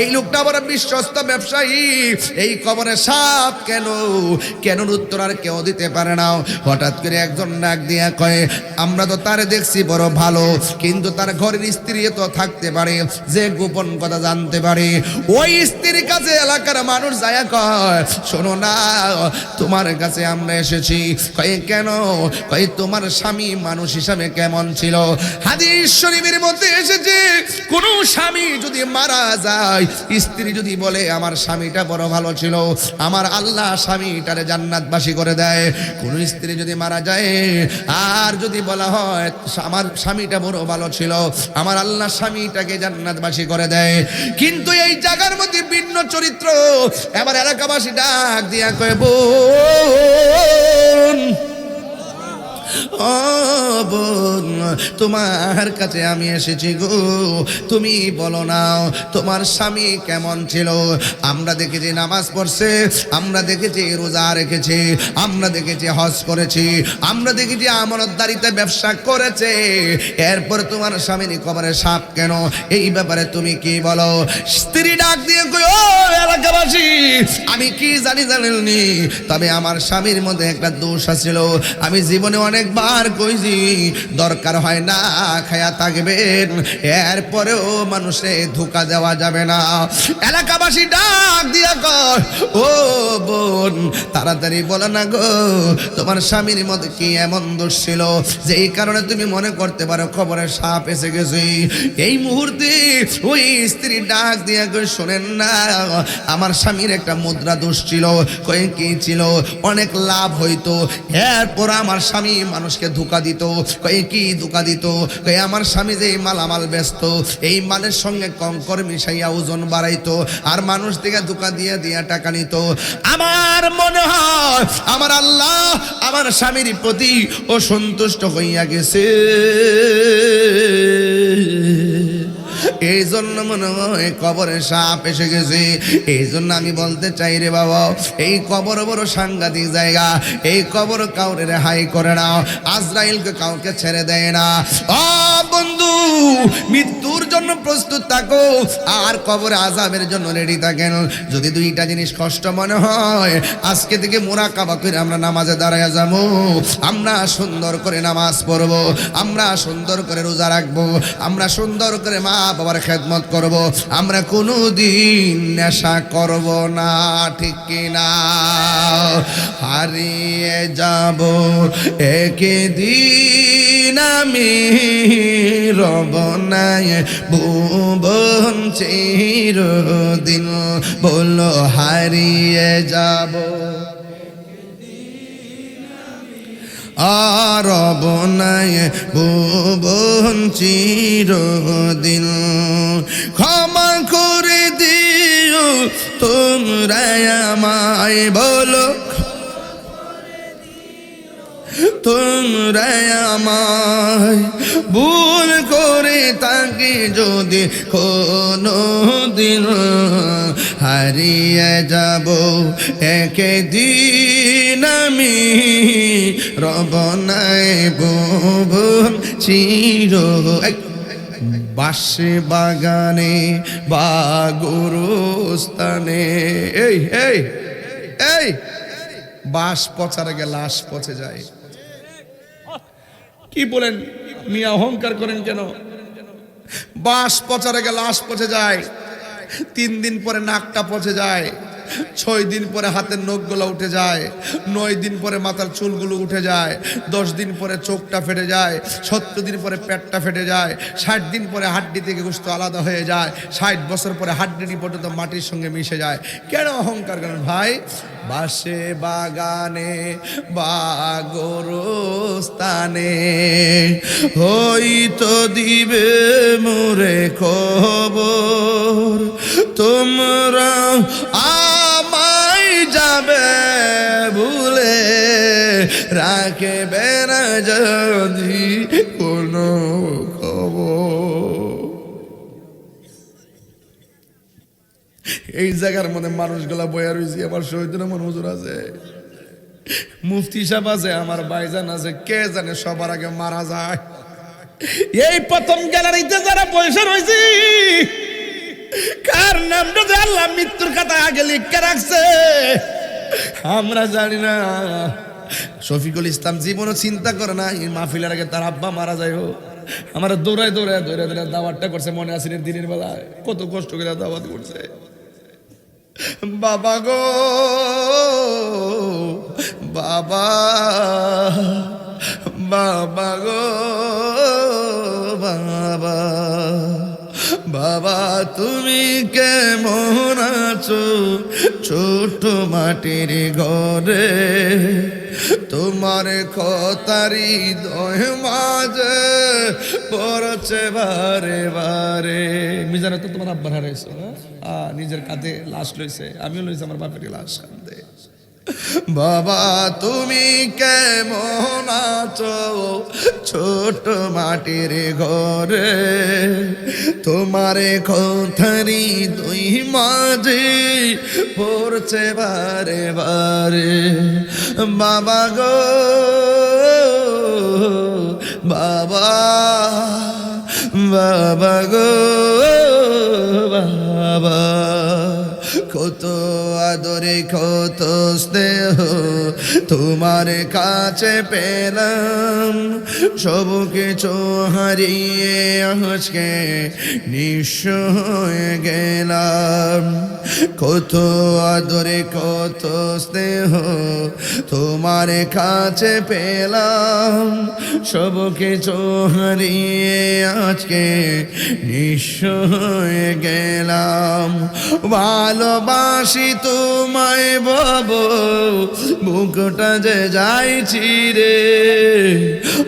এই লোকটা বড় বিশ্বস্ত ব্যবসায়ী, এই কবরে সাপ কেন, কেন উত্তর আর কেউ দিতে পারে না। হঠাৎ করে একজন ডাক দিয়া কয়, আমরা তো তারে দেখছি বড় ভালো, কিন্তু তার ঘরের স্ত্রী তো থাকতে পারে যে গোপন কথা জানতে পারে। ওই স্ত্রীর কাছে এলাকার মানুষ যায় কয়, শোনো না, তোমার কাছে আমরা এসেছি। কয় কেন? কয় তোমার স্বামী মানুষ হিসাবে কেমন ছিল? হাদিস শরীফের মধ্যে এসেছে, কোন স্বামী যদি মারা যায়, স্ত্রী যদি বলে আমার স্বামীটা বড় ভালো ছিল, আমার আল্লাহ স্বামীটারে জান্নাতবাসী করে দেয়। কোন স্ত্রী যদি মারা যায় আর যদি বলা হয় আমার স্বামীটা বড় ভালো ছিল, আমার আল্লাহ স্বামীটাকে জান্নাতবাসী করে দেয়। কিন্তু এই জায়গার মধ্যে ভিন্ন চরিত্র। এবার এলাকাবাসী ডাক দিয়া কয়, বোন, ও বোন, তোমার কাছে আমি এসেছি গো, তুমি বলো না তোমার স্বামী কেমন ছিল? আমরা দেখেছি নামাজ পড়ছে, আমরা দেখেছি রোজা রেখেছে, আমরা দেখেছি হজ করেছি, আমরা দেখেছি আমানতদারিতে ব্যবসা করেছে, এরপরে তোমার স্বামীর কবরে সাপ কেন? এই ব্যাপারে তুমি কি বলো? স্ত্রী ডাক দিয়ে কই, ও এলাকাবাসী, আমি কি জানেননি, তবে আমার স্বামীর মধ্যে একটা দোষ আছিল। আমি জীবনে অনেকবার কইছি দরকার হয় না খায়া থাকবেন, এরপরেও মানুষে ধোঁকা দেওয়া যাবে না। এলাকাবাসী ডাক দিয়া কয়, ও বোন, তাড়াতাড়ি বলো না গো, তোমার স্বামীর মধ্যে কি এমন দোষ ছিল যে এই কারণে তুমি মনে করতে পারো খবরের সাপ এসে গেছে? এই মুহূর্তে ওই স্ত্রী ডাক দিয়া কই, শোনেন না, আমার স্বামীর একটা মুদ্রা দোষ ছিল। কই কি ছিল? অনেক লাভ হইতো, এরপর আমার স্বামী মানুষকে ধোঁকা দিত। কই কি ধোঁকা দিত? কই আমার স্বামী যে মালামাল ব্যস্ত, এই মালের সঙ্গে কঙ্কর মিশাইয়া ওজন বাড়াইতো, আর মানুষ থেকে ধোঁকা দিয়ে দিয়া টাকা নিত। আমার মনে হয় আমার আল্লাহ আমার স্বামীর প্রতি অসন্তুষ্ট হইয়া গেছে, এই জন্য মনে হয় কবরে সাপ এসে গেছে। এই জন্য আমি বলতে চাই রে বাবা, এই কবর বড় সাংঘাতিক জায়গা, এই কবর কাউরে রেহাই করে না, আজরাইলকে কাউকে ছেড়ে দেয় না। ও বন্ধু, মৃত্যুর জন্য প্রস্তুত থাকো আর কবরে আযাবের জন্য রেডি থাকেন। যদি দুইটা জিনিস কষ্ট মনে হয়, আজকে থেকে মুরাকাবা করে আমরা নামাজে দাঁড়ায় যাবো, আমরা সুন্দর করে নামাজ পড়বো, আমরা সুন্দর করে রোজা রাখবো, আমরা সুন্দর করে মা বাবার খেদমত করব, আমরা কোনোদিন নেশা করব না, ঠিক কিনা? হারিয়ে যাব একদিন আমি, রব নাই ভুবন চিরদিন, বলো হারিয়ে যাব আর বনায় ভুবন চিরদিন। ক্ষমা করে দিও তোমরা আমায়, বলো তোমরা আমায়, ভুল করে থাকি যদি কোনো দিন, হারিয়ে যাব একদিন আমি, রব নাই ভুবন চির। বাঁশে বাগানে বা গুরুস্থানে, এই এই এই বাঁশ পচার আগে লাশ পচে যায়। কি বলেন মিয়া, অহংকার করেন কেন? বাঁশ পচার আগে লাশ পচে যায়, 3 দিন পরে নাকটা পচে যায়, 6 দিন পরে হাতের নখগুলো উঠে যায়, 9 দিন পরে মাথার চুলগুলো উঠে যায়, 10 দিন পরে চোখটা ফেটে যায়, 70 দিন পরে পেটটা ফেটে যায়, 60 দিন পরে হাড্ডি থেকে গোশত আলাদা হয়ে যায়, 60 বছর পরে হাড্ডি পর্যন্ত মাটির সঙ্গে মিশে যায়। কেন অহংকার করেন ভাই? বাসে বাগানে বা গোরস্থানে হইতো দিবে মোরে খবর, তোমরা আমায় যাবে ভুলে, রাখবে না যদি কোনো খবর। এই জায়গার মধ্যে মানুষগুলা বয়া রয়েছে, আমার শহীদ রহমান হুজুর আছে, মুফতি সাহেব আছে, আমার ভাইজান আছে, কে জানে সবার আগে মারা যায়। এই প্রথম গ্যালারিতে যারা বসে রয়েছে, কার নামটা যে আল্লাহ মৃত্যুর কথা আগে লিখে রাখছে আমরা জানি না। শফিকুল ইসলাম জীবনও চিন্তা করে না এই মাহফিলের আগে তার আব্বা মারা যায়। আমার দৌড়ায় দৌড়ায় দৌড়ায় দৌড়ায় দাওয়াতটা করছে, মনে আছে দিনের বেলায় কত কষ্ট করে দাওয়াত করছে। বাবা গো বাবা, বাবা গো বাবা, বাবা তুমি কেমন আছো ছোট মাটির ঘরে, তোমার কথারি দয় মাঝে পড়ছে বারে বারে। মিজানে তো তোমার আব্বার হারাইছো, নিজের কাঁধে লাশ লইছে, আমিও লইছি আমার বাপের লাশ কাঁদে। বাবা তুমি কেমন আছো ছোট মাটির ঘরে, তোমার কথারি দুই মাঝে পড়ছে বারে বারে। বাবা গো বাবা, বাবা গো বাবা, কত আদরে কত স্নেহ তোমার কাছে পেলাম, সব কিছু হারিয়ে আজকে নিঃস্ব হয়ে গেলাম। কত আদরে কত স্নেহ তোমার কাছে পেলাম, সব কিছু হারিয়ে আজকে নিঃস্ব হয়ে গেলাম। ভালোবাসি তোমায় বাবু, বুকটা যে যাইছি রে,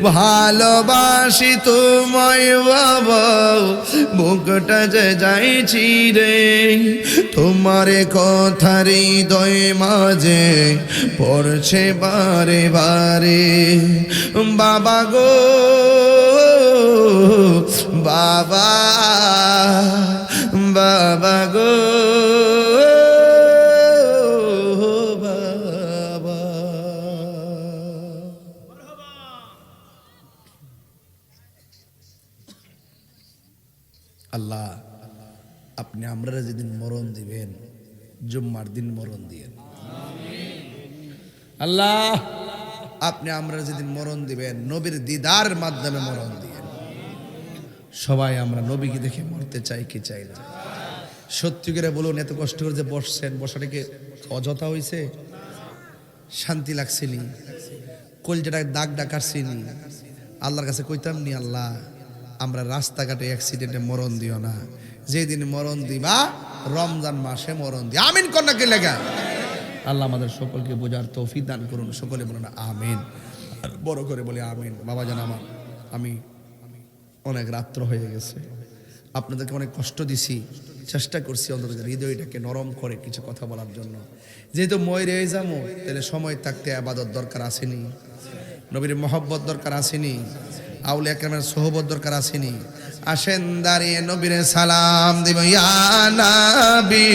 ভালোবাসি তোমায় বাবা, বুকটা যে যাইছি রে, তোমার কথার হৃদয় মাঝে পড়ছে বারে বারে। বাবা গো বাবা, বাবা গো বাবা। আল্লাহ আপনি আমরা যেদিন মরণ দিবেন, জুম্মার দিন মরণ দিয়েন। আল্লাহ আপনি আমরা যেদিন মরণ দিবেন, নবীর দিদার মাধ্যমে মরণ দিয়েন। সবাই আমরা নবীকে দেখে মরতে চাই কি চাই না? সত্যি করে বলুন, এত কষ্ট করে যে বসছেন, বসাটা কি অযথা হয়েছে? শান্তি লাগছেনি? কলজাটা দাগ ডাকাচ্ছিনি? আল্লাহর কাছে কইতাম নি, আল্লাহ আমরা রাস্তাঘাটে অ্যাক্সিডেন্টে মরণ দিও না, যেদিন মরণ দিবা রমজান মাসে মরণ দি। আমিন কন্যা কে লেগা? আল্লাহ আমাদের সকলকে বোঝার তৌফিক দান করুন। সকলে বলুন আমিন, আর বড় করে বলি আমিন। বাবা জান আমার, আমি অনেক রাত্র হয়ে গেছে, আপনাদেরকে অনেক কষ্ট দিছি, চেষ্টা করছি অন্তত হৃদয়টাকে নরম করে কিছু কথা বলার জন্য। যেহেতু মরে যাবো, তাহলে সময় থাকতে আবাদত দরকার আসেনি, নবীর মহব্বত দরকার আসেনি, আউলিয়া কেরামের সোহবত দরকার আসেনি। আসেন দাঁড়িয়ে নবীর সালাম দিব, ইয়া নবী।